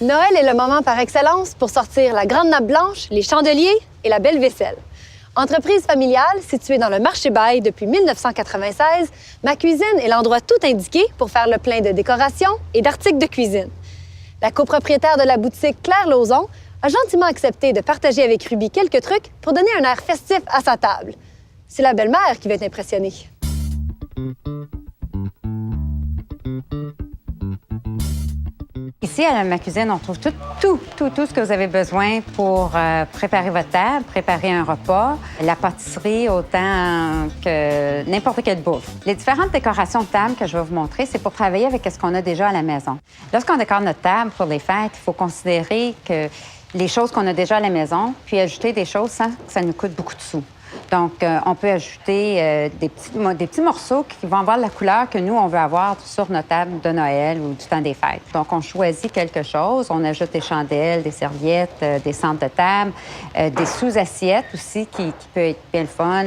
Noël est le moment par excellence pour sortir la grande nappe blanche, les chandeliers et la belle vaisselle. Entreprise familiale située dans le marché Baille depuis 1996, Ma Cuisine est l'endroit tout indiqué pour faire le plein de décorations et d'articles de cuisine. La copropriétaire de la boutique, Claire Lauzon, a gentiment accepté de partager avec Ruby quelques trucs pour donner un air festif à sa table. C'est la belle-mère qui va être impressionnée. Ici, à Ma Cuisine, on trouve tout ce que vous avez besoin pour préparer votre table, préparer un repas, la pâtisserie autant que n'importe quelle bouffe. Les différentes décorations de table que je vais vous montrer, c'est pour travailler avec ce qu'on a déjà à la maison. Lorsqu'on décore notre table pour les fêtes, il faut considérer que les choses qu'on a déjà à la maison, puis ajouter des choses sans que ça nous coûte beaucoup de sous. Donc, on peut ajouter des petits morceaux qui vont avoir la couleur que nous, on veut avoir sur notre table de Noël ou du temps des fêtes. Donc, on choisit quelque chose, on ajoute des chandelles, des serviettes, des centres de table, des sous-assiettes aussi qui peut être bien le fun.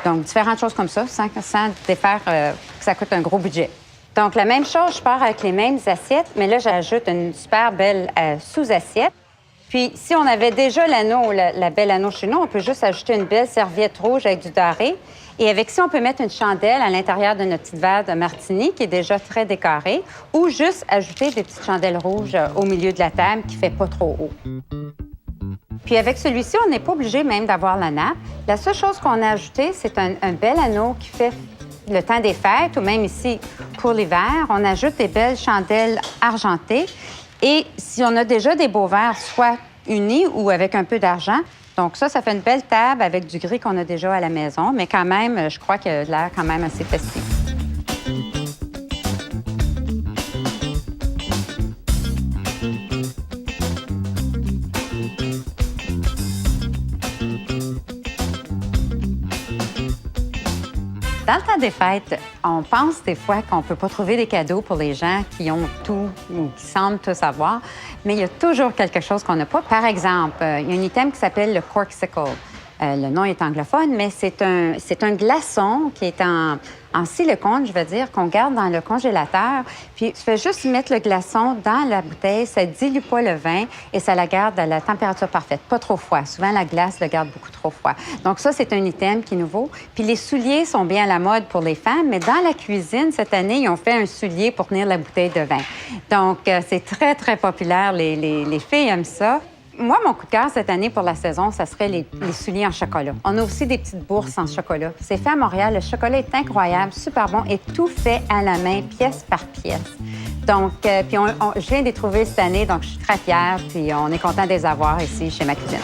Donc, différentes choses comme ça, sans défaire que ça coûte un gros budget. Donc, la même chose, je pars avec les mêmes assiettes, mais là, j'ajoute une super belle sous-assiette. Puis, si on avait déjà l'anneau, la belle anneau chez nous, on peut juste ajouter une belle serviette rouge avec du doré. Et avec ça, on peut mettre une chandelle à l'intérieur de notre petite verre de martini qui est déjà très décorée, ou juste ajouter des petites chandelles rouges au milieu de la table qui ne fait pas trop haut. Puis avec celui-ci, on n'est pas obligé même d'avoir la nappe. La seule chose qu'on a ajoutée, c'est un bel anneau qui fait le temps des fêtes, ou même ici pour l'hiver. On ajoute des belles chandelles argentées. Et si on a déjà des beaux verres, soit unis ou avec un peu d'argent, donc ça fait une belle table avec du gris qu'on a déjà à la maison, mais quand même, je crois qu'il y a de l'air quand même assez festif. Dans le temps des fêtes, on pense des fois qu'on ne peut pas trouver des cadeaux pour les gens qui ont tout ou qui semblent tout savoir, mais il y a toujours quelque chose qu'on n'a pas. Par exemple, il y a un item qui s'appelle le corksicle. Le nom est anglophone, mais c'est un glaçon qui est en silicone, je veux dire, qu'on garde dans le congélateur. Puis, tu fais juste mettre le glaçon dans la bouteille, ça ne dilue pas le vin et ça la garde à la température parfaite, pas trop froid. Souvent, la glace le garde beaucoup trop froid. Donc ça, c'est un item qui est nouveau. Puis les souliers sont bien à la mode pour les femmes, mais dans la cuisine, cette année, ils ont fait un soulier pour tenir la bouteille de vin. Donc, c'est très, très populaire. Les filles aiment ça. Moi, mon coup de cœur cette année pour la saison, ça serait les souliers en chocolat. On a aussi des petites bourses en chocolat. C'est fait à Montréal. Le chocolat est incroyable, super bon et tout fait à la main, pièce par pièce. Donc, puis je viens de les trouver cette année, donc je suis très fière. Puis on est content de les avoir ici chez Ma Cuisine.